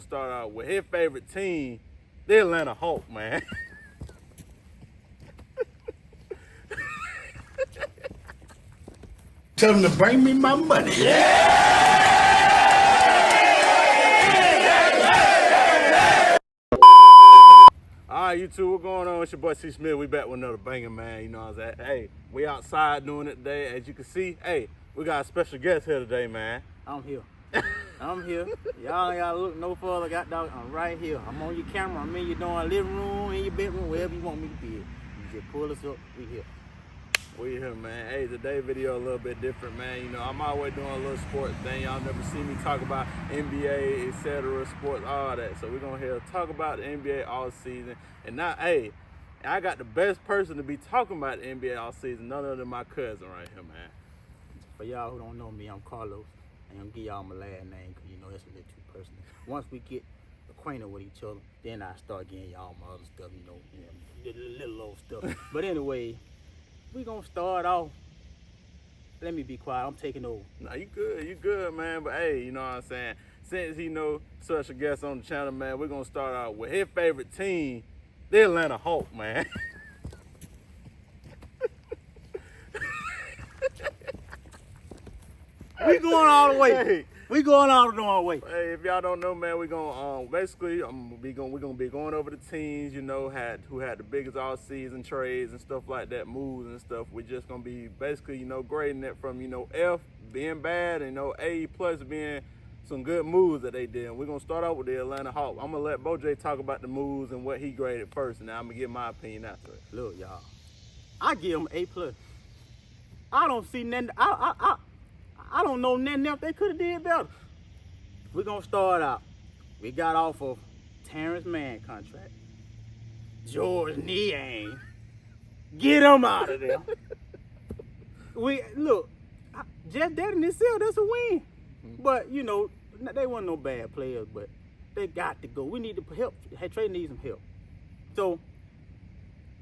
Start out with his favorite team, the Atlanta Hawks, man. Tell them to bring me my money. All right, YouTube, what's going on? It's your boy Csmitty. We back with another banger, man. You know what I'm saying? Hey, we outside doing it today. As you can see, hey, we got a special guest here today, man. I'm here. I'm here. Y'all ain't gotta look no further. I'm right here. I'm on your camera. I'm in your living room, in your bedroom, wherever you want me to be. You just pull us up. We here. We here, man. Hey, today's video a little bit different, man. You know, I'm always doing a little sports thing. Y'all never see me talk about NBA, etc., sports, all that. So we're gonna here talk about the NBA all season. And now, hey, I got the best person to be talking about the NBA all season. None other than my cousin right here, man. For y'all who don't know me, I'm Carlos. I'm gonna give y'all my last name because you know that's a little too personal. Once we get acquainted with each other, then I start getting y'all my other stuff, little old stuff. But anyway, we gonna start off. Let me be quiet. I'm taking over. Nah, you good, man. But hey, you know what I'm saying? Since he know such a guest on the channel, man, we're gonna start out with his favorite team, the Atlanta Hawks, man. We going all the way. Hey. We going all the way. Hey, if y'all don't know, man, we're gonna basically we're gonna be going over the teams, you know, who had the biggest all season trades and stuff like that, moves and stuff. We're just gonna be basically, you know, grading it from, you know, F being bad and, you know, A plus being some good moves that they did. And we're gonna start out with the Atlanta Hawks. I'm gonna let BoJ talk about the moves and what he graded first, and then I'm gonna give my opinion after it. Look, y'all, I give them A plus. I don't see nothing. I don't know nothing else they could have did better. We're going to start out. We got off of Terrence Mann contract. George Niang. Get him out of there. Look, just that in itself, that's a win. But, you know, they weren't no bad players, but they got to go. We need to help. Hey, Trey needs some help. So,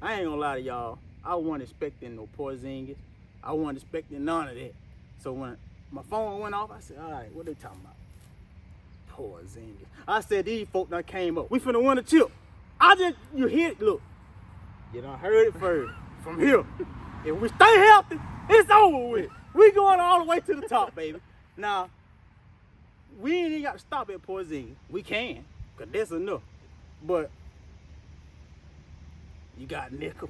I ain't going to lie to y'all. I wasn't expecting no Porzingis. I wasn't expecting none of that. So when my phone went off, I said, all right, what they talking about? Porzingis. I said, these folk done came up. We finna win a chip. You hear it, look. You done heard it first. From here. If we stay healthy, it's over with. We going all the way to the top, baby. Now, we ain't even got to stop at Porzingis. We can, because that's enough. But you got Nickel,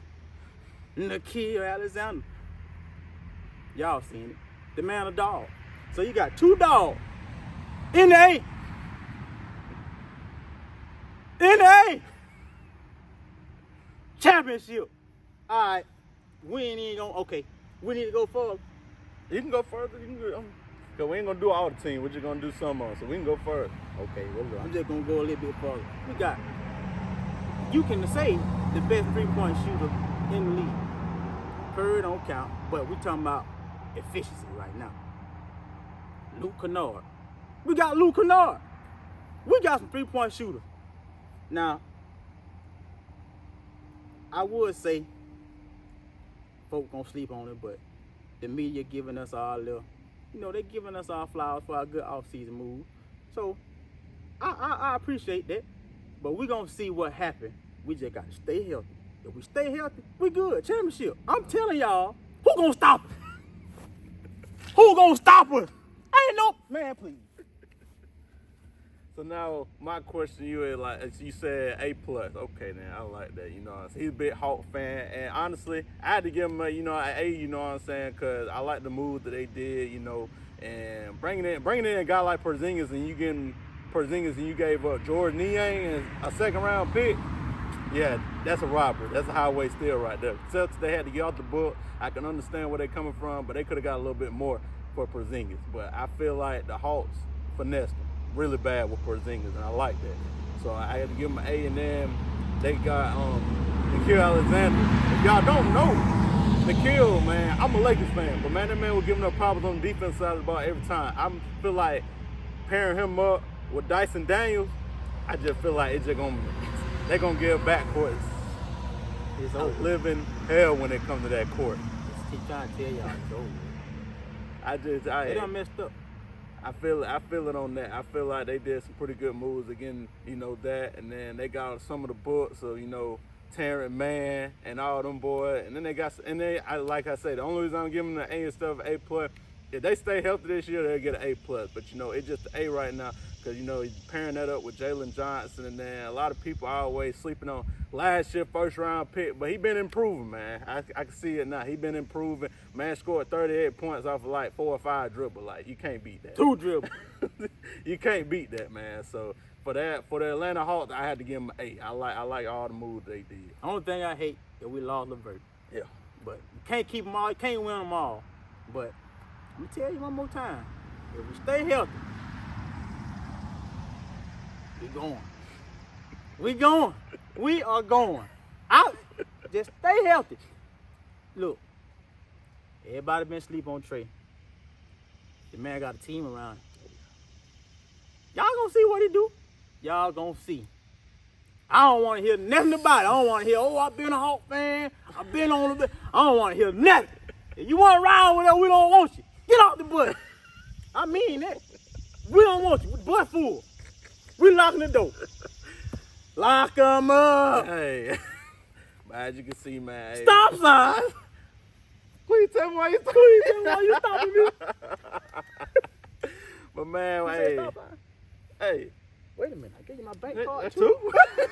𝐿_Alexander. Y'all seen it. The man a dog. So you got two dogs in the A. In the A. Championship. All right. We ain't even gonna, okay. We need to go further. You can go further. You can go, cause we ain't gonna do all the team. We're just gonna do some on, so we can go further. Okay, well look, I'm just gonna go a little bit further. We got, you can say the best 3-point shooter in the league. Curry don't count, but we talking about efficiency right now. Luke Kennard. We got Luke Kennard. We got some 3-point shooters. Now, I would say folks gonna sleep on it, but the media giving us our little, you know, they giving us our flowers for our good off-season move. So I appreciate that. But we gonna see what happens. We just gotta stay healthy. If we stay healthy, we good. Championship. I'm telling y'all, who gonna stop us? Who gonna stop us? Ain't no man, please. So now my question to you is, like, as you said, A plus. Okay, then I like that. You know, he's a big Hawk fan, and honestly, I had to give him a, you know, an A. You know what I'm saying? Cause I like the move that they did. You know, and bringing in a guy like Porzingis, and you getting Porzingis, and you gave up George Niang and a second-round pick. Yeah, that's a robbery. That's a highway steal right there. Celtics, they had to get off the book. I can understand where they're coming from, but they could have got a little bit more for Porzingis. But I feel like the Hawks finessed them really bad with Porzingis, and I like that. So I had to give them an A, and then they got 𝐕𝐈𝐃𝐄𝐿. If y'all don't know, 𝐕𝐈𝐃𝐄𝐿, man, I'm a Lakers fan, but man, that man was giving up problems on the defense side of the ball every time. I feel like pairing him up with Dyson Daniels, I just feel like they're gonna give backcourt. It's a living hell when it comes to that court. Keep trying to tell y'all it's over. They done messed up. I feel it on that. I feel like they did some pretty good moves again, you know, that, and then they got some of the books of, you know, Terrence Mann and all them boys, and then they got, and they, like I say, the only reason I'm giving them the A instead of A+, if they stay healthy this year, they'll get an A+. But you know, it's just an A right now because you know he's pairing that up with Jalen Johnson, and then a lot of people are always sleeping on last year first round pick, but he been improving, man. I can see it now. He been improving. Man scored 38 points off of like 4 or 5 dribbles. Like you can't beat that. 2 dribbles. You can't beat that, man. So for the Atlanta Hawks, I had to give them an A. I like all the moves they did. Only thing I hate is we lost LeVert. Yeah. But you can't keep them all. You can't win them all. But let me tell you one more time. If we stay healthy, we going. We going. We are going. Out. Just stay healthy. Look, everybody been sleep on Trey. The man got a team around him. Y'all gonna see what he do. Y'all gonna see. I don't want to hear nothing about it. I don't want to hear, oh, I've been a Hawk fan. I've been on the. I don't want to hear nothing. If you want to ride with us, we don't want you. Get off the bus. I mean that. We don't want you. Bus full. We locking the door. Lock them up. Hey, as you can see, man. Hey. Stop sign. Please tell me why you stopping me. But man, You hey, said stop sign. hey. Wait a minute. I gave you my bank card That's too. two?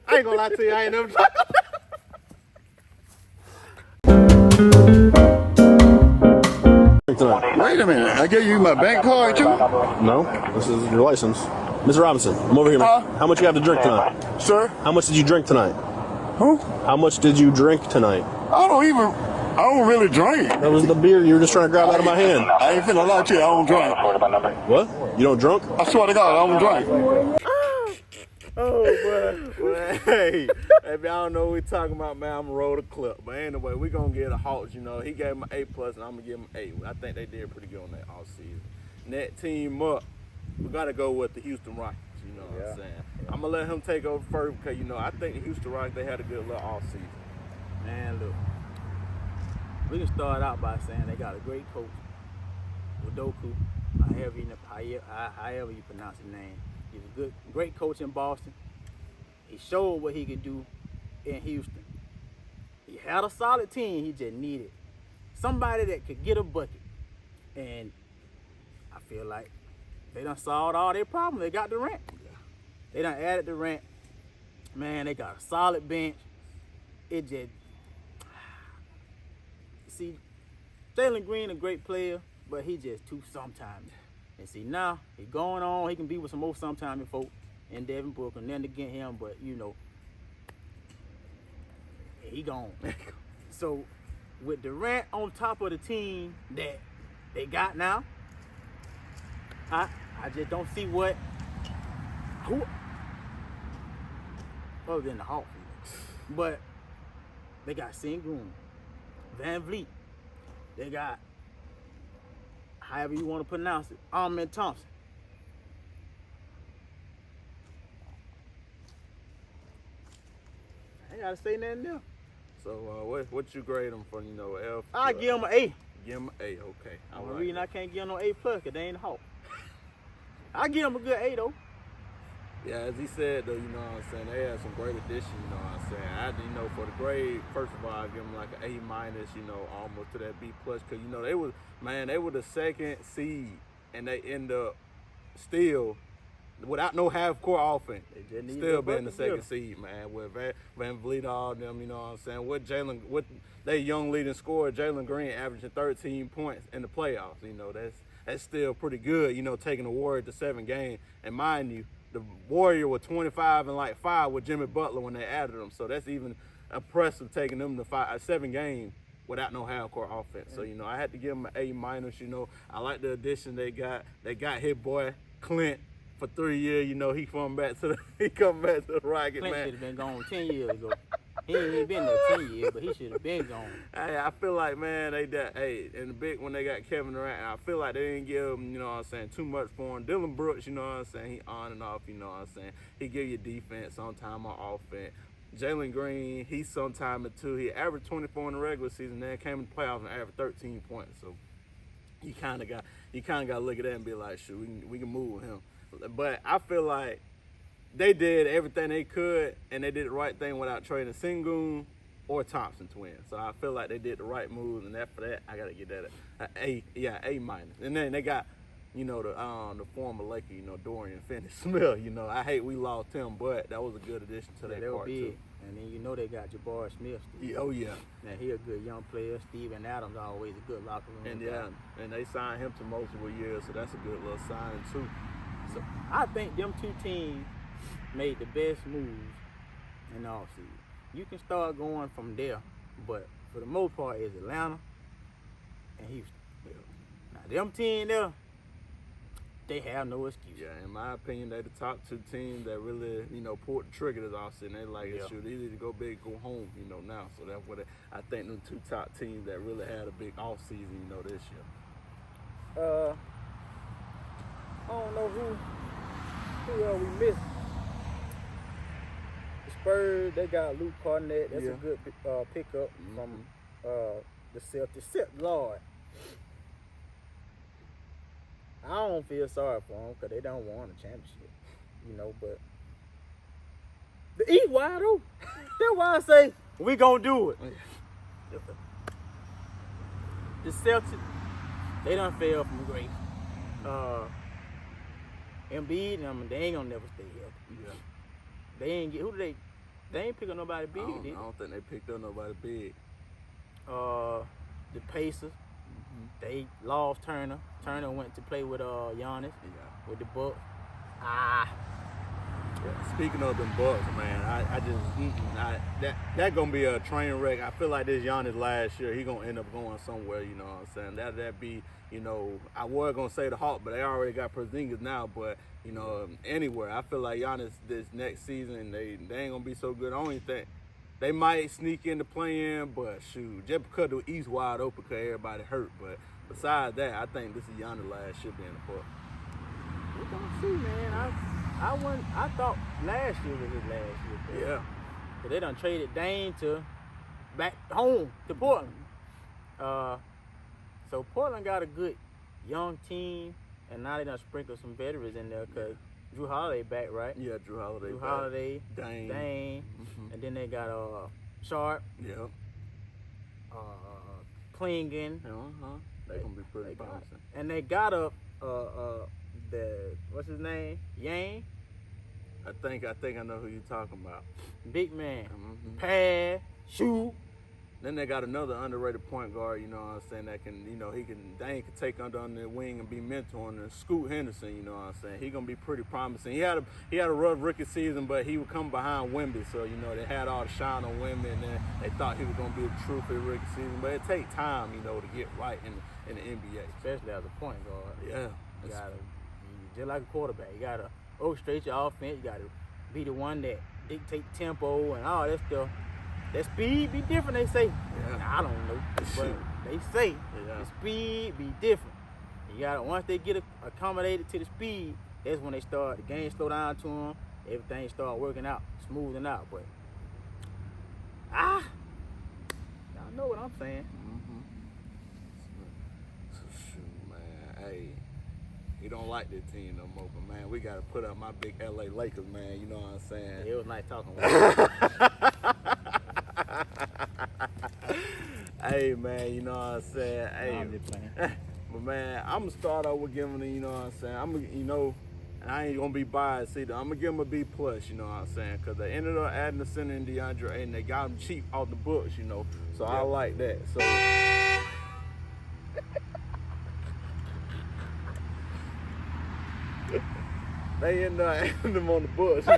I ain't gonna lie to you. I ain't never tried. Wait a minute. I gave you my bank card too? No, this is your license. Mr. Robinson, I'm over here, man. How much you have to drink tonight? Sir? How much did you drink tonight? Who? How much did you drink tonight? I don't really drink. That was the beer you were just trying to grab out of my hand. I ain't finna lie to you, I don't drink. What? You don't drunk? I swear to God, I don't drink. Oh, boy. Well, hey, if y'all don't know what we talking about, man, I'm going to roll the clip. But anyway, we going to get a Hawks, you know. He gave him an A+, and I'm going to give him an A. I think they did pretty good on that all season. Net team up, we got to go with the Houston Rockets, you know what I'm saying. Yeah. I'm going to let him take over first because, you know, I think the Houston Rockets, they had a good little all season. Man, look. We can start out by saying they got a great coach, Udoka, however you pronounce his name. He's a great coach in Boston. He showed what he could do in Houston. He had a solid team. He just needed somebody that could get a bucket. And I feel like they done solved all their problems. They got Durant. They done added Durant. Man, they got a solid bench. It just... See, Jalen Green a great player, but he just too sometimes. And see, now he going on. He can be with some more sometime folk in Devin Booker and then against him, but you know, he gone. So with Durant on top of the team that they got now, I just don't see who other than the Hawks. But they got Sengun, Van Vliet. They got, however you want to pronounce it, Ahmed Thompson. I ain't got to say nothing there. So what you grade them for, you know, F? I give them an A. Give them an A, okay. The reason I can't give them no A+, because they ain't a Hawk. I give them a good A, though. Yeah, as he said, though, you know what I'm saying, they had some great additions, you know what I'm saying. You know, for the grade, first of all, I give them like an A-, you know, almost to that B+, because, you know, they were the second seed, and they end up still, without no half-court offense, still being the second seed, man, with Van Vliet, all them, you know what I'm saying, with their young leading scorer, Jalen Green, averaging 13 points in the playoffs, you know, that's still pretty good, you know, taking the Warriors to 7 games, and mind you, the Warrior were 25 and like 5 with Jimmy Butler when they added them. So that's even impressive taking them to 7 games without no half-court offense. So, you know, I had to give them an A-, you know. I like the addition they got. They got his boy Clint for 3 years. You know, he come back to the Rockets, man. Clint should have been gone 10 years ago. He ain't been there 10 years, but he should have been gone. Hey, I feel like, man, in the big when they got Kevin Durant, I feel like they didn't give him, you know what I'm saying, too much for him. Dylan Brooks, you know what I'm saying, he on and off, you know what I'm saying. He give you defense, sometime on offense. Jalen Green, he's sometime too. He averaged 24 in the regular season, then came in the playoffs and averaged 13 points. So you kind of got to look at that and be like, shoot, we can move him. But I feel like they did everything they could, and they did the right thing without trading Sengun or Thompson twins. So I feel like they did the right moves, and for that I gotta get that A minus. And then they got, the former Laker, Dorian Finney-Smith. I hate we lost him, but that was a good addition to that part too. And then they got Jabari Smith. Yeah, oh yeah. Now he a good young player. Steven Adams always a good locker room And guy. and they signed him to multiple years, so that's a good little sign too. So I think them two teams made the best moves in the offseason. You can start going from there, but for the most part, it's Atlanta and Houston. Now them teams there, they have no excuse. Yeah, in my opinion, they're the top two teams that really, pulled the trigger this offseason. They like, shoot, they need to go big, go home, now. So that's what I think them two top teams that really had a big offseason, this year. I don't know who we missed. The Spurs, they got Luke Cornett. That's a good pickup from the Celtics. Lord, I don't feel sorry for them because they don't want a championship, but the East wide open. That's why I say we gonna do it. The Celtics, they done fell from grace. Embiid, they ain't gonna never stay healthy. Yeah. They ain't get they ain't pick up nobody big. I don't think they picked up nobody big. The Pacers, they lost Turner. Turner went to play with Giannis with the Bucks. Yeah. Speaking of them Bucks, man, that gonna be a train wreck. I feel like this Giannis last year, he gonna end up going somewhere. You know what I'm saying? That be, I was gonna say the Hawks, but they already got Porzingis now. But anywhere, I feel like Giannis this next season, they ain't gonna be so good. I don't even think they might sneak in the play-in, but shoot, just because the East wide open, because everybody hurt. But besides that, I think this is Giannis last year being the Bucks. We're gonna see, man. I thought last year was his last year. Yeah. But they done traded Dame to back home to Portland. So Portland got a good young team, and now they done sprinkled some veterans in there because Drew Holiday back, right? Yeah, Drew Holiday. Drew Holiday, Dame. and then they got Sharp, Yeah. Klingon. They're gonna be pretty promising. And they got what's his name? Yang? I think I know who you're talking about. Big man. Pass, shoot. Then they got another underrated point guard, you know what I'm saying, that can, Dane can take under the wing and be mentoring, and Scoot Henderson, you know what I'm saying. He gonna be pretty promising. He had a rough rookie season, but he would come behind Wemby, so they had all the shine on Wemby, and then they thought he was gonna be a true for the rookie season. But it takes time, to get right in the NBA. Especially as a point guard. Yeah. You gotta, just like a quarterback, you gotta orchestrate your offense. You gotta be the one that dictate tempo and all that stuff. That speed be different, they say. Yeah. I don't know, but they say the speed be different. You gotta, once they get accommodated to the speed, that's when the game slow down to them. Everything start working out, smoothing out. But y'all know what I'm saying. So shoot, man, hey, he don't like this team no more, but man, we gotta put up my big LA Lakers, man. You know what I'm saying? It was nice talking with you. Hey man, you know what I'm saying? Hey, I'm just playing. but man, I'm gonna start out with giving them, you know what I'm saying? And I ain't gonna be biased either. I'm gonna give them a B+, you know what I'm saying? Because they ended up adding the center in DeAndre, and they got him cheap off the books, So I like that. So they end up adding them on the books. They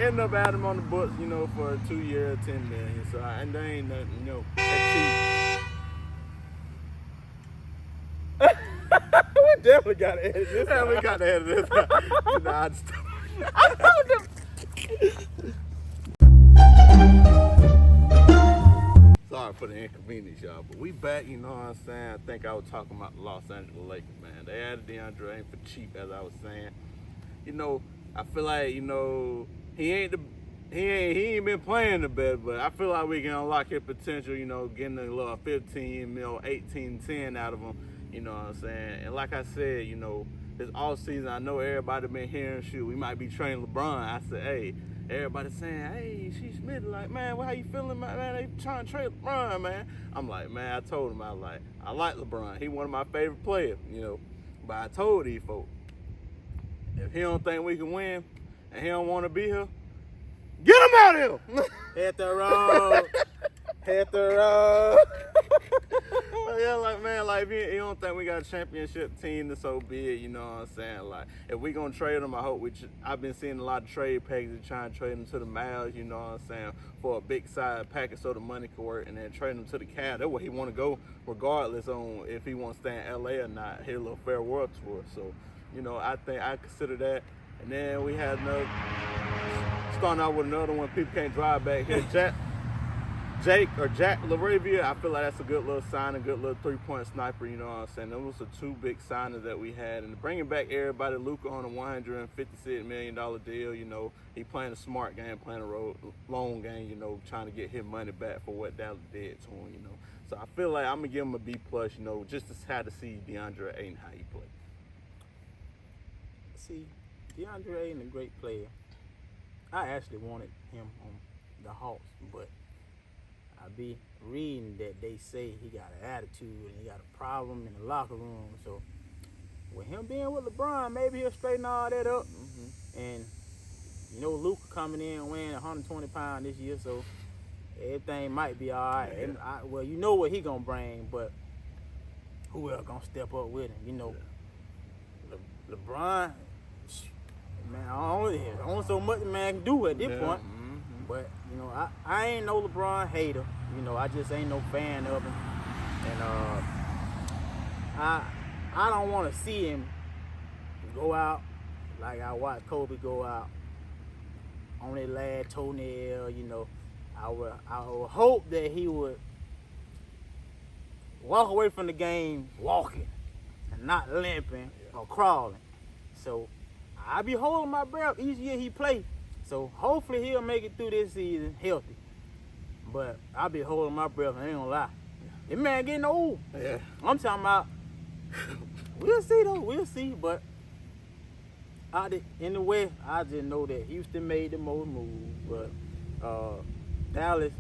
end up adding them on the books, for a 2 year, $10 million. So and they ain't nothing, that cheap. We definitely gotta edit this. Yeah, we got to edit this. I just sorry for the inconvenience, y'all, but we back, you know what I'm saying? I think I was talking about the Los Angeles Lakers, man. They added DeAndre Ayton for cheap, as I was saying. I feel like, he ain't he ain't been playing the best, but I feel like we can unlock his potential, you know, getting a little 15, 18, 10 out of him, you know what I'm saying? And like I said, you know, this off season, I know everybody been hearing, shoot, we might be training LeBron. I said, hey, everybody saying, hey, Csmitty, like, man, how you feeling, man? They trying to trade LeBron, man. I'm like, man, I told him, I like LeBron. He one of my favorite players, you know. But I told these folks, if he don't think we can win and he don't want to be here, get him out of here. Hit the road. Hit the road. Yeah, like, man, like, if you don't think we got a championship team, then so be it, you know what I'm saying? Like, if we gonna trade him, I hope I've been seeing a lot of trade packages trying to trade him to the Mavs, you know what I'm saying, for a big side package so the money can work, and then trade him to the Cavs. That's where he want to go, regardless on if he wants to stay in LA or not, hit a little farewell tour. So, you know, I think I consider that. And then we had starting out with another one, people can't drive back here. Jack LaRavia, I feel like that's a good little sign, a good little three-point sniper, you know what I'm saying? Those were the two big signings that we had. And bringing back everybody, Luka on a $156 million deal, you know, he playing a smart game, playing a long game, you know, trying to get his money back for what Dallas did to him, you know. So I feel like I'm going to give him a B+, you know, just to have to see DeAndre Ayton how he play. See, DeAndre Ayton a great player. I actually wanted him on the Hawks, but I be reading that they say he got an attitude and he got a problem in the locker room. So with him being with LeBron, maybe he'll straighten all that up. Mm-hmm. And you know, Luka coming in weighing 120 pounds this year, so everything might be all right. Yeah. And well, you know what he gonna bring, but who else gonna step up with him? You know, LeBron, man, only so much man can do at this point. Mm-hmm. But, you know, I ain't no LeBron hater. You know, I just ain't no fan of him. And I don't want to see him go out like I watched Kobe go out on that last toenail. You know, I would hope that he would walk away from the game walking and not limping or crawling. So I be holding my breath each year he play. So hopefully he'll make it through this season healthy. But I'll be holding my breath, I ain't gonna lie. This man getting old. Yeah. I'm talking about, we'll see though, we'll see. But in the West, I just know that Houston made the most moves. But Dallas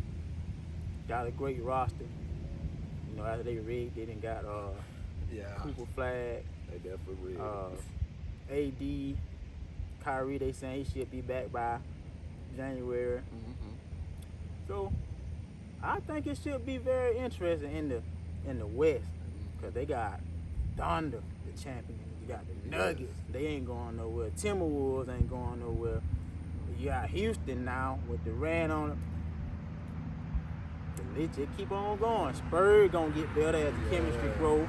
got a great roster. You know, after they rigged, they done got Cooper Flag. They definitely rigged. AD. Kyrie, they saying he should be back by January. Mm-hmm. So I think it should be very interesting in the West, because they got Thunder, the champions. You got the Nuggets, they ain't going nowhere. Timberwolves ain't going nowhere. You got Houston now with Durant on it. The Knicks just keep on going. Spurs gonna get better as the chemistry grow.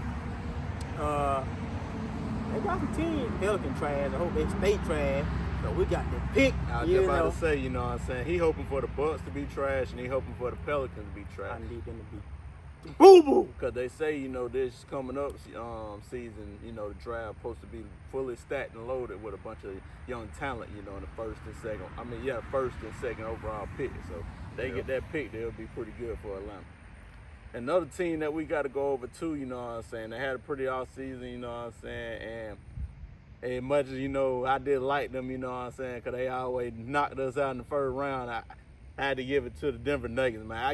They got some teams, Pelicans trash. I hope they stay trash. So we got the pick. I was just about to say, you know what I'm saying? He hoping for the Bucks to be trash, and he hoping for the Pelicans to be trash. I need them to be boo-boo. Because they say, you know, this coming up season, you know, the draft supposed to be fully stacked and loaded with a bunch of young talent, you know, in the first and second overall pick. So they get that pick, they'll be pretty good for Atlanta. Another team that we got to go over too, you know what I'm saying? They had a pretty off season, you know what I'm saying? And as much as, you know, I did like them, you know what I'm saying, because they always knocked us out in the first round, I had to give it to the Denver Nuggets, man. I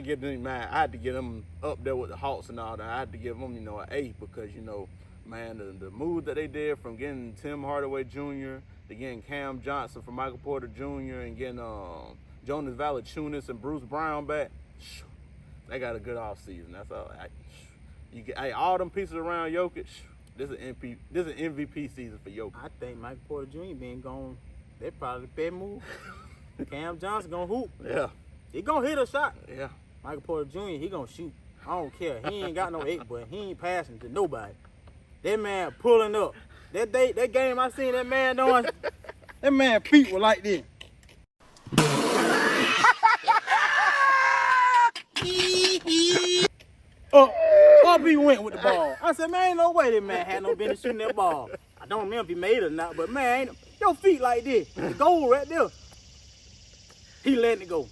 had to get them up there with the Hawks and all that. I had to give them, you know, an A, because, you know, man, the move that they did from getting Tim Hardaway Jr. to getting Cam Johnson from Michael Porter Jr. and getting Jonas Valanciunas and Bruce Brown back, they got a good offseason. That's all. All them pieces around Jokic, this is an MVP season for Jokic. I think Michael Porter Jr. being gone, they're probably the best move. Cam Johnson gonna hoop. Yeah. He gonna hit a shot. Yeah. Michael Porter Jr., he gonna shoot. I don't care. He ain't got no 8, but he ain't passing to nobody. That man pulling up. That game I seen that man doing, that man feet were like this. Up he went with the ball. I said, man, ain't no way that man had no business shooting that ball. I don't remember if he made it or not, but man, your feet like this. The goal right there. He letting it go.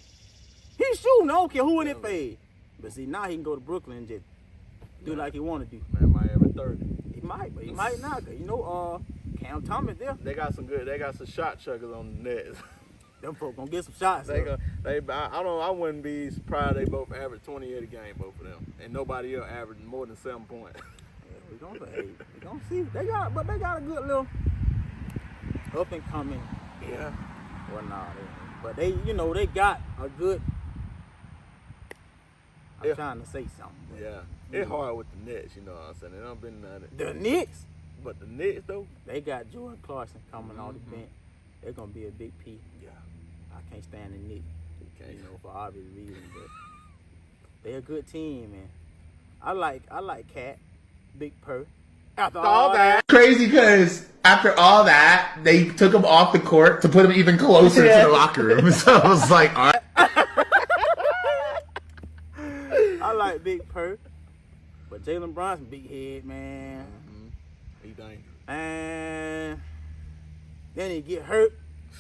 He shooting. I don't care who in it fade. But see, now he can go to Brooklyn and just do like he want to do. Man, might have a 30. He might, but he might not. You know, Cam Thomas there. They got some shot chuckers on the Nets. Them folks gonna get some shots. I wouldn't be surprised they both average 28 a game, both of them, and nobody else averaging more than 7 points. We gonna see. They got a good little up and coming. Yeah. Well, nah, but they got a good. I'm trying to say something. Yeah. It's hard with the Nets, you know what I'm saying. They done been the Knicks. But the Knicks though, they got Jordan Clarkson coming off the bench. They're gonna be a big piece. Yeah. I can't stand the Knicks. For obvious reasons, but they're a good team, man. I like Cat, Big Purr. After all that, Crazy because after all that, they took him off the court to put him even closer to the locker room. So I was like, all right. I like Big Purr, but Jalen Brunson, big head, man. He dangerous. And then he get hurt.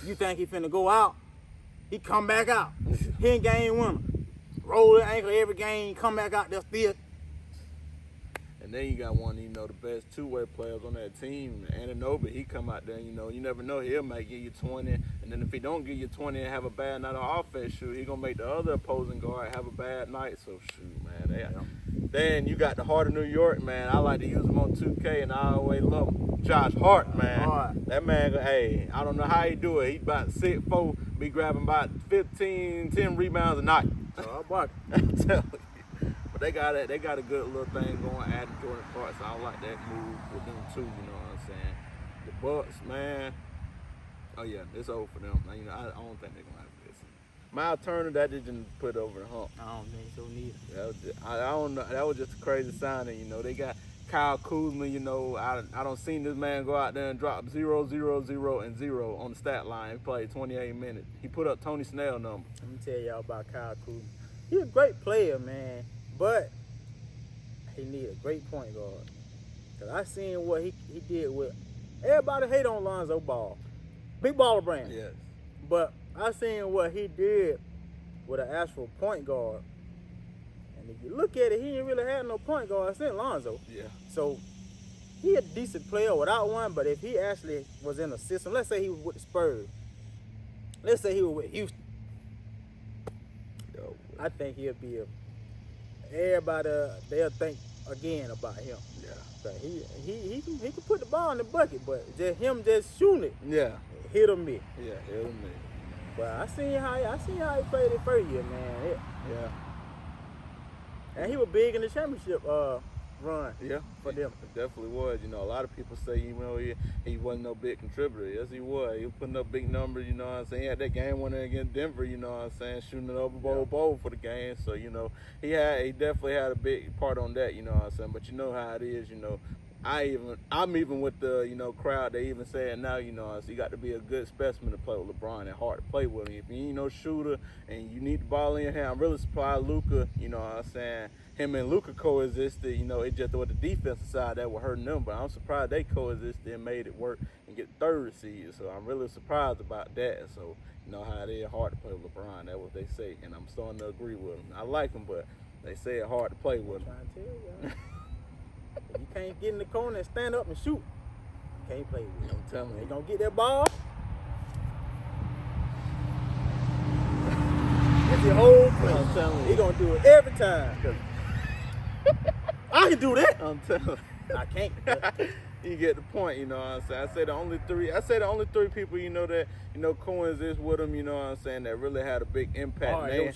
You think he finna go out? He come back out. He ain't game winner. Roll the ankle every game, come back out there still. And then you got one, the best two-way players on that team, Anunoby. He come out there, you never know. He'll make give you 20, and then if he don't give you 20 and have a bad night on offense, shoot, he gonna make the other opposing guard have a bad night. So shoot, man. Then you got the Heart of New York, man. I like to use him on 2K, and I always love him. Josh Hart, man. That man, hey, I don't know how he do it. He about 6'4", be grabbing about 10 rebounds a night. I'm telling you. But they got a good little thing going, adding Jordan Clarkson. I like that move with them too, you know what I'm saying? The Bucks, man. Oh yeah, it's over for them. I don't think they're gonna have this. Miles Turner, that didn't put over the hump. I don't think so neither. I don't know. That was just a crazy signing, They got Kyle Kuzma, I don't seen this man go out there and drop 0, 0, 0, and 0 on the stat line. He played 28 minutes. He put up Tony Snell number. Let me tell y'all about Kyle Kuzma. He's a great player, man, but he need a great point guard. Cause I seen what he did with. Everybody hate on Lonzo Ball, big baller brand. Yes. But I seen what he did with an actual point guard. And if you look at it, he ain't really had no point guard since Lonzo. Yeah. So he a decent player without one, but if he actually was in a system, let's say he was with the Spurs, let's say he was with Houston, I think he'll be everybody they'll think again about him. Yeah. But he can put the ball in the bucket, but just shooting it. Yeah. Hit or miss. Yeah, hit or miss. But I seen how he played it first year, man. Yeah. And he was big in the championship run. Yeah, for them. It definitely was. A lot of people say, he wasn't no big contributor. Yes, he was. He was putting up big numbers, you know what I'm saying? He had that game winner against Denver, you know what I'm saying, shooting it over bowl for the game. So, he definitely had a big part on that, you know what I'm saying? But you know how it is, I'm even with the, crowd, they even saying now, so you got to be a good specimen to play with LeBron and hard to play with him. If you ain't no shooter and you need the ball in your hand, I'm really surprised Luka, you know what I'm saying, him and Luka coexisted, it just with the defensive side that was hurting them, but I'm surprised they coexisted and made it work and get the third seed. So I'm really surprised about that. So you know how it is hard to play with LeBron, that's what they say, and I'm starting to agree with them. I like him, but they say it's hard to play with him. I'm trying to tell you. If you can't get in the corner and stand up and shoot, you can't play with him. I'm telling you. They gonna get that ball. It's the whole play. I'm telling you. He gonna do it every time. I can do that. I'm telling you. I can't. You get the point, you know what I'm saying? I say the only three people, that, coexist with him, you know what I'm saying, that really had a big impact. They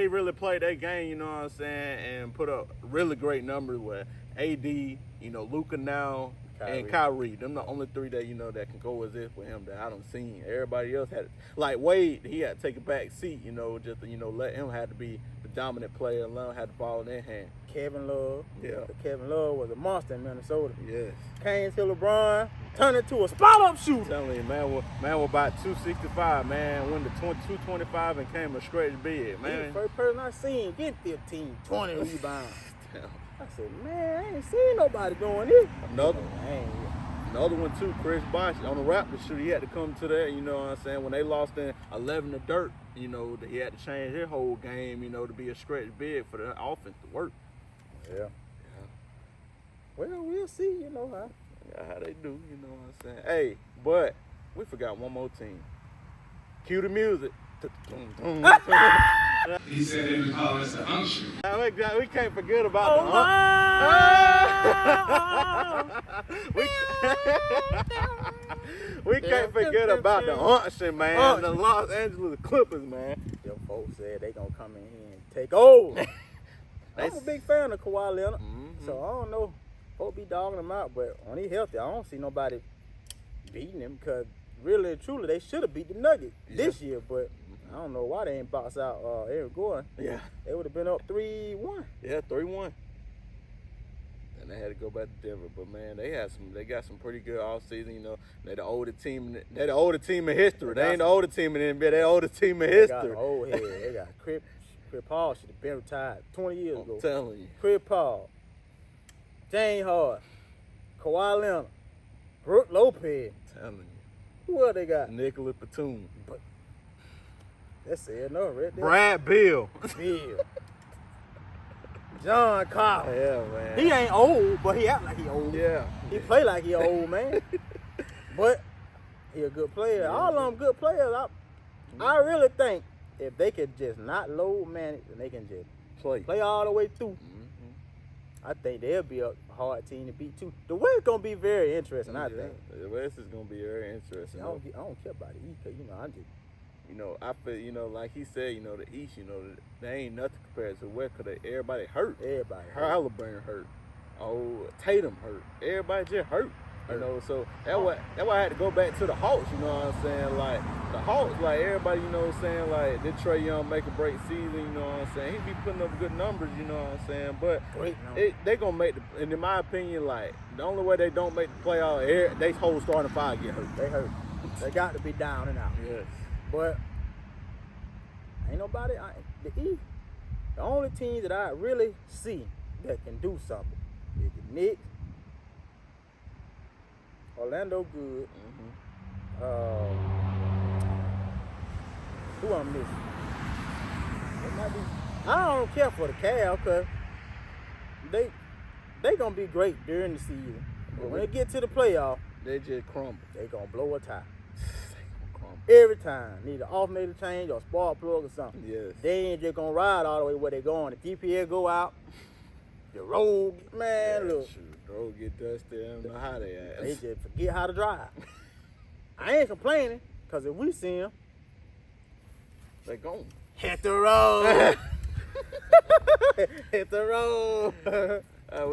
really played that game, you know what I'm saying, and put up really great numbers with AD, Luka now, and Kyrie. Them the only three that, that can coexist with him that I don't seen. Everybody else had, like Wade, he had to take a back seat, just to, let him have to be the dominant player and let him have the ball in their hand. Kevin Love. Yeah. Kevin Love was a monster in Minnesota. Yes. Came to LeBron, turned into a spot-up shooter. I'm telling you, man was about 265, man. Went to 225 and came a stretch big, man. He the first person I seen get 15, 20 rebounds. I said, man, I ain't seen nobody doing this. Another. Another one too, Chris Bosh on the Raptors shoot. He had to come to that, you know what I'm saying? When they lost in 11 to dirt, you know, he had to change his whole game, you know, to be a stretch big for the offense to work. Yeah. Well, we'll see, you know how. Yeah, how they do, you know what I'm saying? Hey, but we forgot one more team. Cue the music. He said they would call us the unction. We can't forget about we can't forget about the unction, man. The Los Angeles Clippers, man. Them folks said they gonna come in here and take over. I'm a big fan of Kawhi Leonard, so I don't know. Folks be dogging him out, but when he healthy, I don't see nobody beating him because really and truly they should have beat the Nuggets this year, but I don't know why they ain't box out Eric Gordon. Yeah. They would have been up 3-1. Yeah, 3-1. And they had to go back to Denver. But man, they got some pretty good off season, you know. They're the oldest team in history. They ain't the oldest team in the NBA, they're the oldest team in history. They got an old head. They got Chris Paul should have been retired 20 years ago. I'm telling you. Chris Paul, James Harden, Kawhi Leonard, Brook Lopez. I'm telling you. Who else they got? Nicholas Batum. But that's it, no, right there. Brad Bill. Bill. John Collins. Yeah, man. He ain't old, but he act like he old. Yeah. He play like he old, man. But he a good player. All of them good players. I really think if they could just not load manage and they can just play all the way through, I think they'll be a hard team to beat too. The West gonna be very interesting, I think. The West is gonna be very interesting. I don't care about the East, cause I'm just. I feel, like he said, the East, they ain't nothing compared to the West, because everybody hurt. Everybody hurt. Halliburton hurt. Oh, Tatum hurt. Everybody just hurt. So that's why I had to go back to the Hawks, you know what I'm saying? Like, the Hawks, like, everybody, you know what I'm saying? Like, did Trae Young make a break season, you know what I'm saying? He be putting up good numbers, you know what I'm saying? But they going to make and in my opinion, like, the only way they don't make the playoffs, they whole starting five get hurt. They hurt. They got to be down and out. Yes. But ain't nobody, the East, the only team that I really see that can do something is the Knicks, Orlando Good, who I'm missing? I don't care for the Cavs because they going to be great during the season. But when they get to the playoff, they just crumble. They going to blow a tie. Every time. Need an alternator change or a spark plug or something. Yes. They ain't just gonna ride all the way where they going. The GPS go out. The road, man, look. Shoot, the road get dusty. I don't know how they at. They just forget how to drive. I ain't complaining, because if we see them, they gone. Hit the road. Hit the road.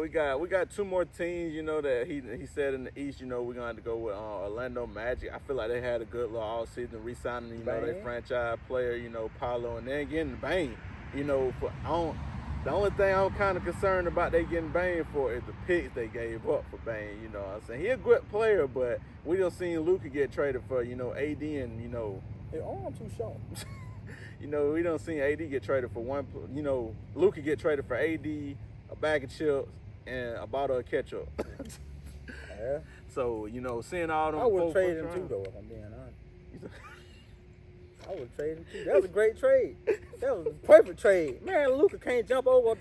We got two more teams, that he said in the East, we're going to have to go with Orlando Magic. I feel like they had a good little all-season re-signing, their franchise player, Paolo, and then getting Bane, the only thing I'm kind of concerned about they getting Bane for is the picks they gave up for Bane, you know what I'm saying? He a good player, but we done seen Luka get traded for, AD and, His arm too short. we done seen AD get traded for one, Luka get traded for AD, a bag of chips, and a bottle of ketchup. Yeah. So, seeing all them. I would trade him too, though, if I'm being honest. I would trade him too. That was a great trade. That was a perfect trade. Man, Luka can't jump on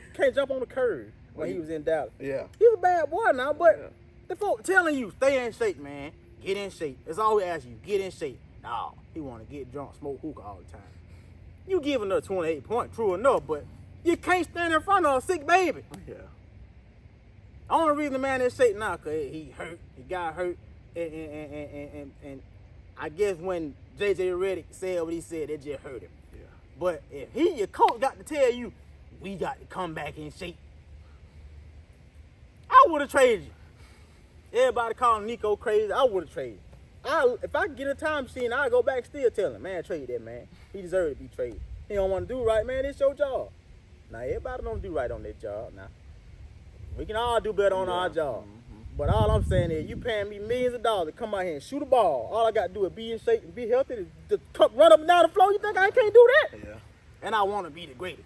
the curve when he was in Dallas. Yeah. He's a bad boy now, but the folk telling you, stay in shape, man. Get in shape. That's all we ask you. Get in shape. No, he want to get drunk, smoke hookah all the time. You give another 28 points, true enough, but you can't stand in front of a sick baby. Yeah. The only reason the man is shape now, because he hurt. He got hurt. And I guess when J.J. Redick said what he said, it just hurt him. Yeah. But if your coach got to tell you, we got to come back in shape, I would have traded you. Everybody calling Nico crazy. I would have traded. If I get a time machine, I'll go back still tell him, man, trade that man. He deserves to be traded. He don't want to do right, man. It's your job. Now, everybody don't do right on their job. Now, we can all do better on our job. But all I'm saying is, you paying me millions of dollars to come out here and shoot a ball. All I got to do is be in shape and be healthy. To run up and down the floor, you think I can't do that? Yeah. And I want to be the greatest.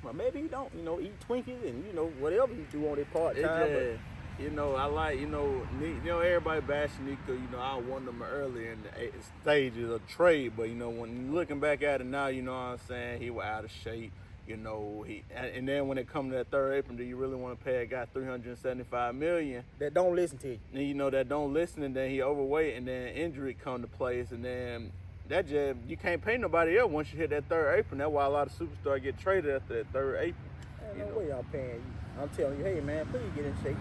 Well, maybe you don't, eat Twinkies and, whatever you do on their part time. You know, I like, everybody bashing Nico. You know, I wanted him early in the stages of trade, but, when looking back at it now, you know what I'm saying, he was out of shape. And then when it comes to that third apron, do you really want to pay a guy $375 million? That don't listen to you. And that don't listen, and then he overweight, and then injury come to place, and then that just, you can't pay nobody else once you hit that third apron. That's why a lot of superstars get traded after that third apron. Man, no way y'all paying you. I'm telling you, hey man, please get in shape.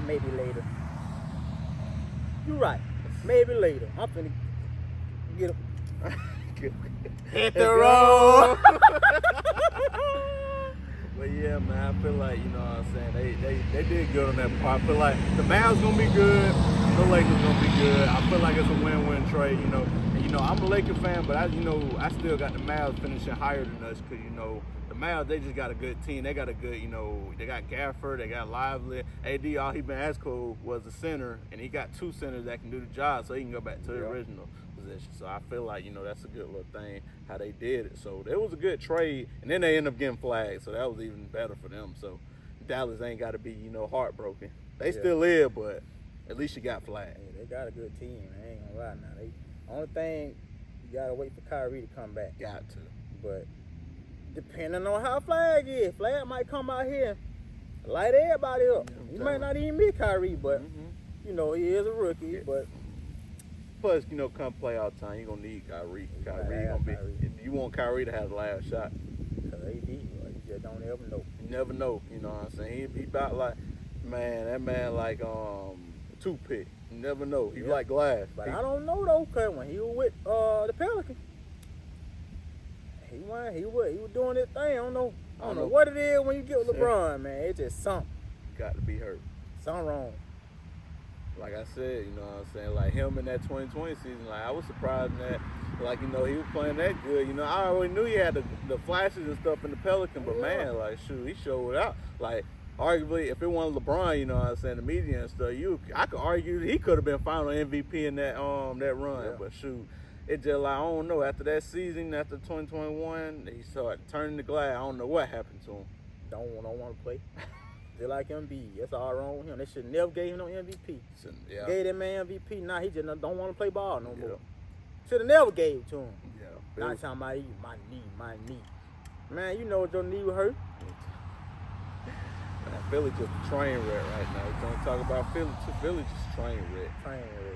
Maybe later. You're right. Maybe later. I'm finna get him. Hit the road. But yeah, man, I feel like, you know what I'm saying, they did good on that part. I feel like the Mavs gonna be good, the Lakers gonna be good. I feel like it's a win-win trade, And, I'm a Lakers fan, but I still got the Mavs finishing higher than us because, the Mavs, they just got a good team. They got a good, they got Gafford, they got Lively. AD, all he been asked for was a center, and he got two centers that can do the job, so he can go back to the original position. So I feel like, that's a good little thing, how they did it. So it was a good trade, and then they end up getting flagged, so that was even better for them. So Dallas ain't got to be, heartbroken. They still live, but at least you got flagged. Hey, they got a good team. I ain't gonna lie now. Only thing, you gotta wait for Kyrie to come back. Got to. But depending on how Flag is, Flag might come out here and light everybody up. He might not even be Kyrie, but he is a rookie. Yeah. But plus, come playoff time, you're gonna need Kyrie. You want Kyrie to have the last shot. Cause AD, you just don't ever know. You never know. You know what I'm saying? He about like, that man like toothpick. You never know. He like glass. But I don't know though, cause when he was with the Pelicans, he was doing his thing. I don't know what it is when you get with LeBron, man. It's just something. Got to be hurt. Something wrong. Like I said, you know what I'm saying? Like him in that 2020 season, like I was surprised that, like, he was playing that good. I already knew he had the flashes and stuff in the Pelican, but man, like, shoot, he showed it out. Like, arguably, if it wasn't LeBron, you know what I'm saying, the media and stuff, I could argue that he could have been final MVP in that run. Yeah. But shoot, it just like, I don't know. After that season, after 2021, he started turning the glass. I don't know what happened to him. Don't want to play. Just like Embiid. That's all wrong with him. They should never gave him no MVP. Yeah. Gave that man MVP. Now he just don't want to play ball no more. Should have never gave it to him. Yeah. Not talking about my knee. Man, you know what your knee would hurt. Man, Philly just a train wreck right now. We're going to talk about Philly too. Philly just train wreck.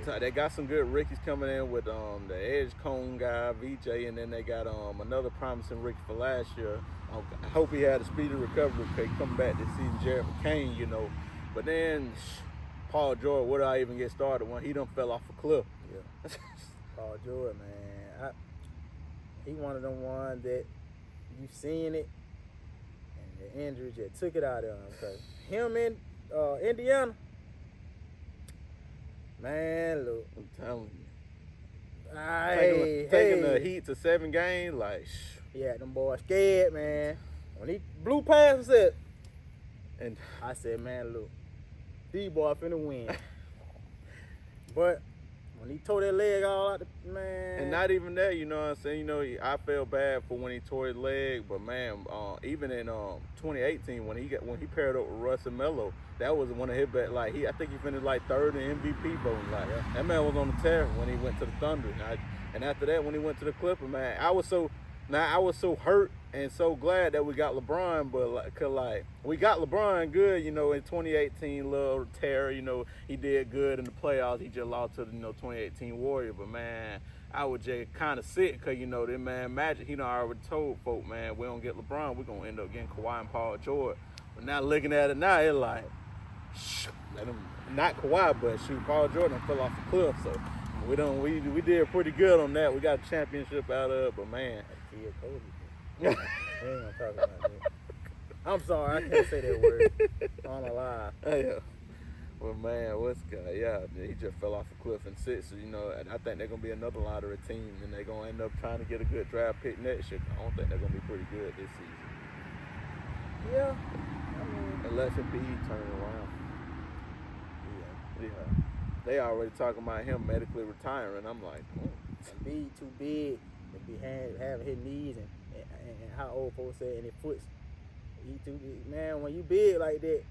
So they got some good rookies coming in with the 𝐻𝐃𝐄𝐑 guy, VJ, and then they got another promising rookie for last year. I hope he had a speedy recovery because he come back this season, Jared McCain, But then Paul George, where did I even get started when he done fell off a cliff? Yeah. Paul George, man. He one of them ones that you seen it and the injury just took it out of him. Cause him in Indiana, man, look. I'm telling you. Taking the Heat to 7 games, like, yeah, them boys scared, man. When he blew past us, and I said, man, look, these boys finna win. But when he tore that leg all out, man. And not even that, you know what I'm saying? I felt bad for when he tore his leg, but man, even in 2018 when he paired up with Russ and Melo, that was one of his best. Like I think he finished like 3rd in MVP voting. Like that man was on the tear when he went to the Thunder, and after that when he went to the Clippers, man, I was so hurt and so glad that we got LeBron, but cause we got LeBron good, in 2018 little tear, he did good in the playoffs. He just lost to the 2018 Warriors, but man, I was just kind of sick because that man Magic, I already told folk, man, we don't get LeBron, we're gonna end up getting Kawhi and Paul George. But now looking at it now, it's like, let him, not Kawhi, but shoot, Paul Jordan fell off the cliff, so we did pretty good on that. We got a championship out of it, but man. We ain't gonna talk about that. I'm sorry, I can't say that word on a live. Yeah. Well, man, he just fell off a cliff in 6. And I think they're gonna be another lottery team, and they're gonna end up trying to get a good draft pick next year. I don't think they're gonna be pretty good this season. Yeah. Unless Embiid turn around. Yeah. They already talking about him medically retiring. I'm like, Embiid too big to be having his knees and how old folks say in his foot. He too big. Man, when you big like that,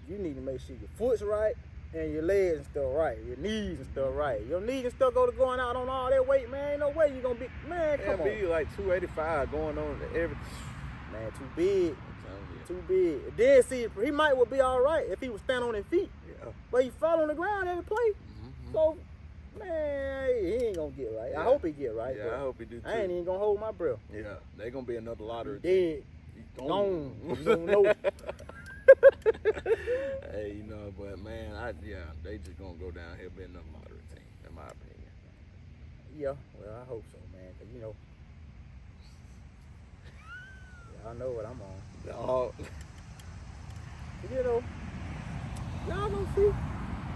you need to make sure your foot's right and your legs and stuff right, your knees and stuff right. Your knees and stuff going out on all that weight, man. Ain't no way you gonna be, man. Come on. Be like 285 going on every. Man, too big. I'm Too big. Then see, he might well be all right if he was standing on his feet. Yeah. But he fall on the ground every play. So, man, he ain't gonna get right. I hope he get right. Yeah, I hope he do too. I ain't even gonna hold my breath. Yeah, they gonna be another lottery. Dead. Gone. You don't know. Hey, you know, but man, they just gonna go down here being another lottery team, in my opinion. Yeah, well, I hope so, man. Cause you know, y'all know what I'm on. Oh, You know, y'all gonna see.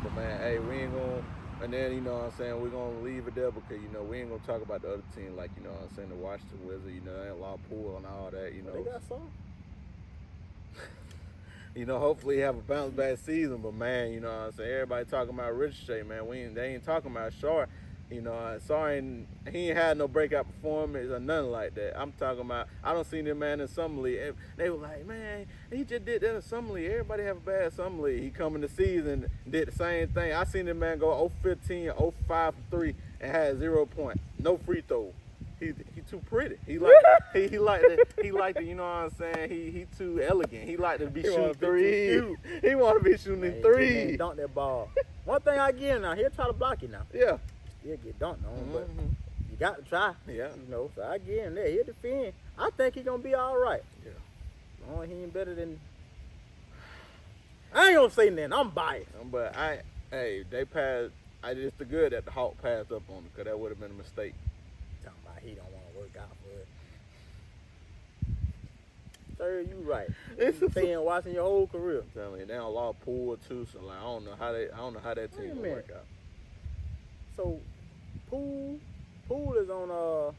but man, hey, we ain't gonna. And then, you know what I'm saying, we're going to leave it there because, you know, we ain't going to talk about the other team like, you know what I'm saying, the Washington Wizards, you know, and Law Pool and all that, you know. They got some. You know, hopefully have a bounce back season, but man, you know what I'm saying, everybody talking about Ricochet, man. They ain't talking about Short. You know, sorry, he ain't had no breakout performance or nothing like that. I'm talking about, I don't see this man in Summer League. They were like, man, he just did that in Summer League. Everybody have a bad Summer League. He come in the season, did the same thing. I seen this man go 0-15, 0-5-3, and had 0 points. No free throw. He too pretty. He like he like the, you know what I'm saying? He too elegant. He like to be shooting threes. He want to be shooting threes. Dunk that ball. One thing I give him now, he'll try to block you now. Yeah. He'll get dunked on, but you got to try. Yeah. You know, so I give him that. He'll defend. I think he's going to be all right. Yeah. As long as he ain't better than... I ain't going to say nothing. I'm biased. But they passed. It's the good that the Hawk passed up on him because that would have been a mistake. Talking about he don't want to work out for it. Sir, you right. You staying watching your whole career. I'm telling you, they don't law pool too, so like I don't know how that team will work out. So, Pool is on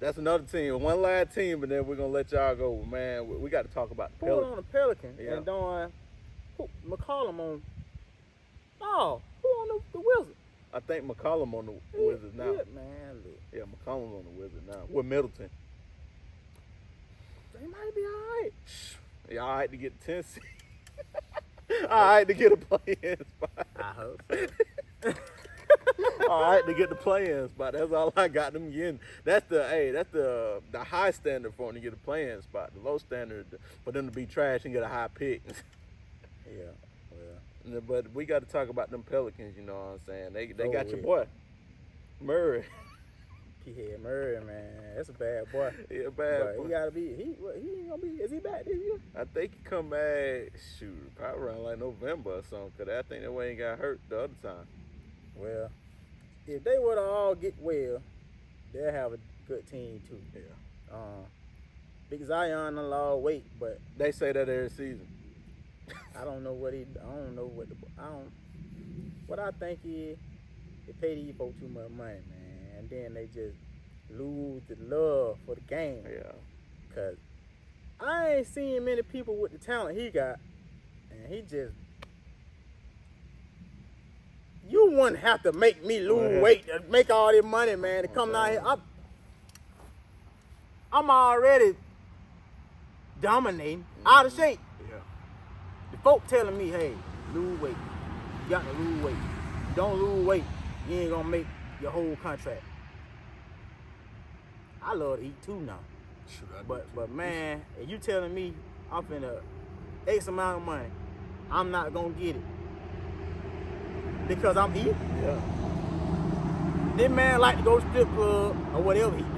That's another team, one last team, but then we're gonna let y'all go. Man, we got to talk about the Pool Pelicans. on the Pelicans. Yeah. And doing McCollum on. Oh, who on the Wizards? I think McCollum on the Wizards now. Yeah, man, look. Yeah, McCollum's on the Wizards now. With Middleton. They might be all right. Yeah, all right to get the 10 seed. All right to get a play-in spot. I hope so. All right to get the play-in spot. That's all I got them getting. That's the high standard for them to get a play-in spot. The low standard for them to be trash and get a high pick. Yeah, well. But we got to talk about them Pelicans. You know what I'm saying? They got your yeah. boy Murray. Yeah, Murray, man, that's a bad boy. Yeah, bad But boy. he gotta be. He ain't gonna be. Is he back this year? I think he come back. Shoot, probably around like November or something. Cause I think that way he got hurt the other time. Well, if they were to all get well, they'll have a good team too. Yeah. Big Zion done lost weight, but They say that every season. I don't know what he. I don't know what the. I don't. What I think is, they pay these folks too much money, man, and then they just lose the love for the game. Yeah. Cause I ain't seen many people with the talent he got, and he just. You wouldn't have to make me lose weight to make all this money, man, to come down here. I'm already dominating, out of shape. Yeah. The folk telling me, hey, lose weight. You got to lose weight. You don't lose weight, you ain't gonna make your whole contract. I love to eat too now. Shoot, I do But too. man, if you telling me I'm finna X amount of money, I'm not gonna get it. Because I'm eating. Yeah. This man like to go to strip club or whatever he do.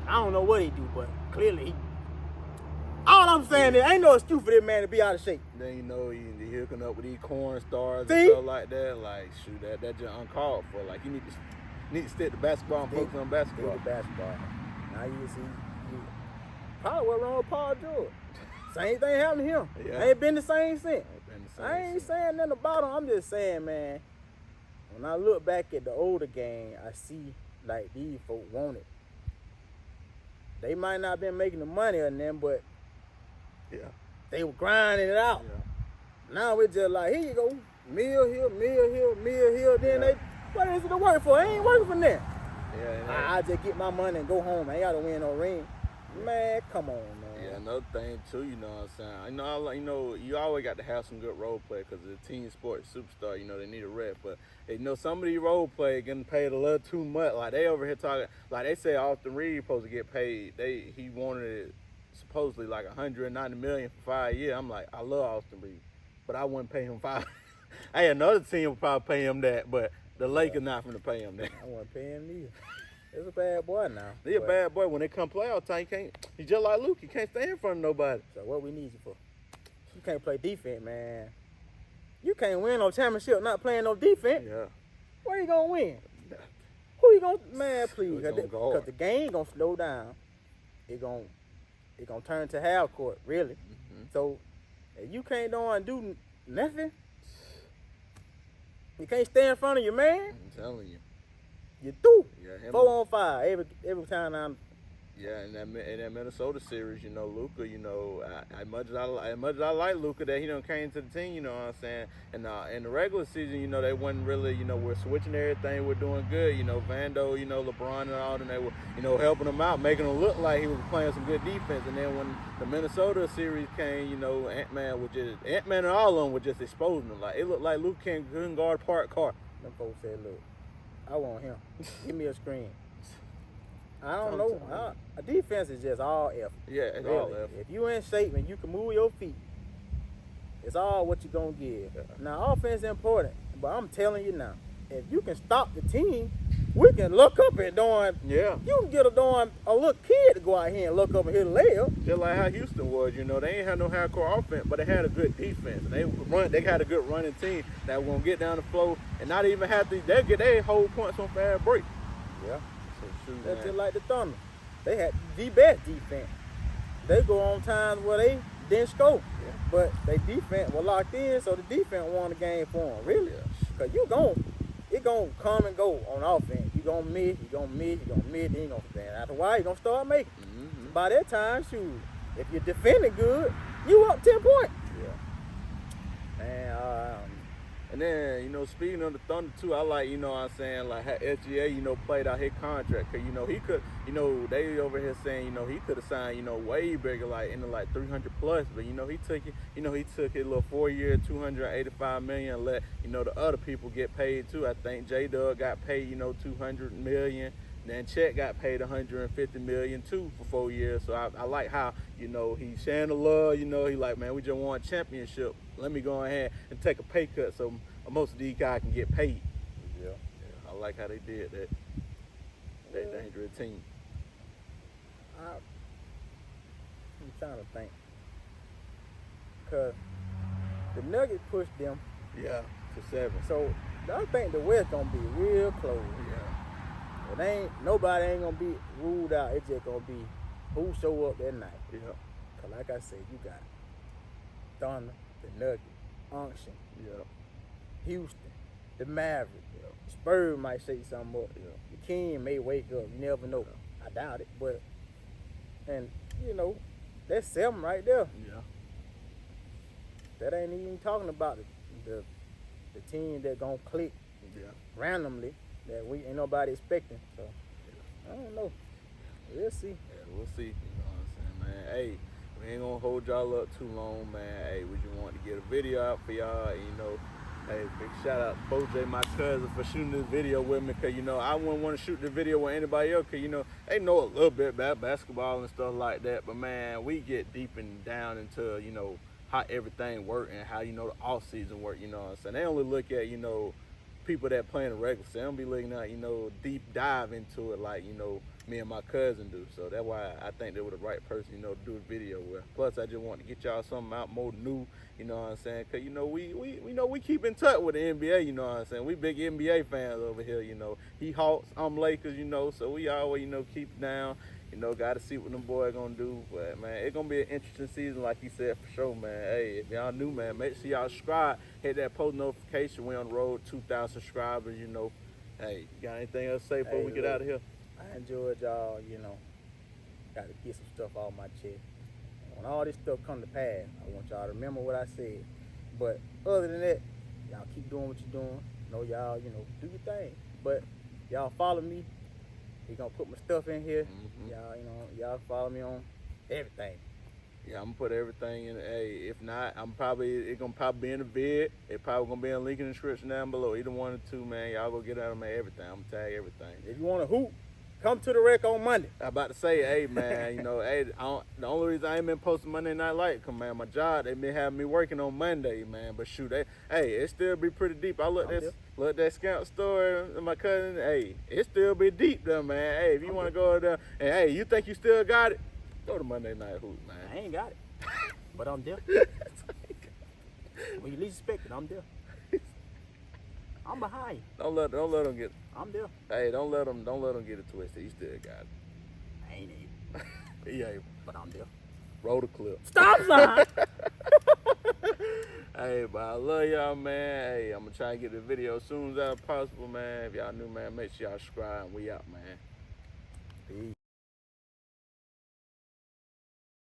I don't know what he do, but clearly he. All I'm saying is ain't no excuse for this man to be out of shape. Then you know he hooking up with these corn stars See? and stuff like that. Like shoot, that just uncalled for. Like you need to stick to basketball and focus on basketball. Stick to basketball. Now you see, probably what wrong with Paul George. Same thing happened to him. Yeah. Ain't been the same since. Been the same I ain't since. saying nothing about him. I'm just saying, man, when I look back at the older game, I see like these folk want it. They might not been making the money or nothing, but Yeah. they were grinding it out. Yeah. Now it's just like, here you go, meal here, meal here, meal here. Then they, what is it to work for? It ain't working for them. Yeah. I just get my money and go home. I ain't got to win no ring. Man, come on, man. Yeah, another thing too, you know what I'm saying. You always got to have some good role play because it's a team sport, superstar. You know they need a rep, but some of these role play getting paid a little too much. Like they over here talking, like they say Austin Reed supposed to get paid. He wanted it supposedly like $190 million for 5 years. I'm like, I love Austin Reed, but I wouldn't pay him 5. Hey, another team would probably pay him that, but the Lakers not going to pay him that. I wouldn't pay him either. He's a bad boy now. He's a bad boy. When they come playoff time, he's just like Luke. He can't stand in front of nobody. So what we need you for? You can't play defense, man. You can't win no championship not playing no defense. Yeah. Where you gonna win? Who you gonna, man, please? Because the game gonna slow down. It gonna turn to half court, really. Mm-hmm. So if you can't do nothing, you can't stand in front of your man. I'm telling you. You do. Yeah, 4 on 5 every time I'm. Yeah, in that Minnesota series, Luka, as much as I like Luka, that he done came to the team, you know what I'm saying? And in the regular season, they wasn't really, we're switching everything, we're doing good, Vando, LeBron and all, and they were, helping him out, making him look like he was playing some good defense. And then when the Minnesota series came, Ant-Man and all of them were just exposing him. Like it looked like Luka couldn't guard Park Car. Them folks said, look, I want him. Give me a screen. I don't know. A defense is just all effort. Yeah, it's really. all effort. If you in shape and you can move your feet, it's all what you gonna give. Yeah. Now offense is important, but I'm telling you now, if you can stop the team, we can look up and doing. Yeah. You can get a little kid to go out here and look up and hit a layup. Just like how Houston was, they ain't had no hardcore offense, but they had a good defense. And they had a good running team that was gonna get down the floor and not even have to. They get their whole points on fast break. Yeah. So shoot, That's man. just like the Thunder. They had the best defense. They go on times where they didn't score, but they defense was locked in, so the defense won the game for them. Really, because it gonna come and go on offense. You gonna miss, then you gonna stand. After a while, you gonna start making. Mm-hmm. By that time, shoot, if you're defending good, you up 10 points. Yeah. Man, And then, speaking of the Thunder too, I like, like how SGA, played out his contract. Cause, he could, they over here saying, he could have signed, way bigger, like, in the, 300 plus. But, he took it, he took his little 4-year, $285 million and let, the other people get paid too. I think J-Dub got paid, $200 million. Then Chet got paid $150 million too for 4 years. So I like how, he's sharing the love, he like, man, we just won a championship. Let me go ahead and take a pay cut so most of these guys can get paid. yeah. I like how they did that. That dangerous team. I'm trying to think. Because the Nuggets pushed them. Yeah, to 7. So I think the West going to be real close. Yeah. It nobody ain't going to be ruled out. It's just going to be who show up that night. Yeah. Because like I said, you got Thunder, the Nuggets, Unction, Yeah. Houston, the Mavericks. Spurs might say something up. Yeah. The King may wake up. You never know. I doubt it. But, and, that's 7 right there. Yeah. That ain't even talking about the team that gonna click Yeah. randomly that we ain't nobody expecting. So I don't know. We'll see. Yeah, we'll see. You know what I'm saying, man? Hey, we ain't gonna hold y'all up too long, man. Hey, we just wanted to get a video out for y'all. And, hey, big shout out to BoJ, my cousin, for shooting this video with me. Cause I wouldn't want to shoot the video with anybody else. Cause they know a little bit about basketball and stuff like that. But man, we get deep and down into how everything work and how the off season work. You know what I'm saying? They only look at people that play in the regular season. They don't be looking at deep dive into it like me and my cousin do. So that's why I think they were the right person to do a video with. Plus I just want to get y'all something out more new. You know what I'm saying? Cause we keep in touch with the NBA. You know what I'm saying? We big NBA fans over here. He Hawks, I'm Lakers. So we always keep down. Got to see what them boys gonna do. But, man, it's gonna be an interesting season, like he said, for sure, man. Hey, if y'all new, man, make sure y'all subscribe. Hit that post notification. We on the road, 2,000 subscribers, Hey, you got anything else to say before we get out of here? I enjoyed y'all, got to get some stuff off my chest. When all this stuff come to pass, I want y'all to remember what I said. But other than that, y'all keep doing what you're doing. Y'all, do your thing. But y'all follow me. We gonna put my stuff in here. Mm-hmm. Y'all follow me on everything. Yeah, I'm gonna put everything in. Hey, if not, it's gonna probably be in the vid. It probably gonna be in the link in the description down below. Either one or two, man. Y'all go get out of me everything. I'm gonna tag everything. If you want to hoop, come to the rec on Monday. I about to say, hey man, hey, the only reason I ain't been posting Monday Night Light, cause man, my job they been having me working on Monday, man. But shoot, it still be pretty deep. I look at that scout story and my cousin. Hey, it still be deep though, man. Hey, if you want to go there, and hey, you think you still got it? Go to Monday Night Hoop, man. I ain't got it, but I'm there. When you least expect it, I'm there. I'm behind you. Don't let them get. I'm there. Hey, don't let them get it twisted. You still got it. I ain't able, He able. but I'm there. Roll the clip. Stop sign. Hey, but I love y'all, man. Hey, I'm gonna try to get the video as soon as possible, man. If y'all new, man, make sure y'all subscribe and we out, man. Peace.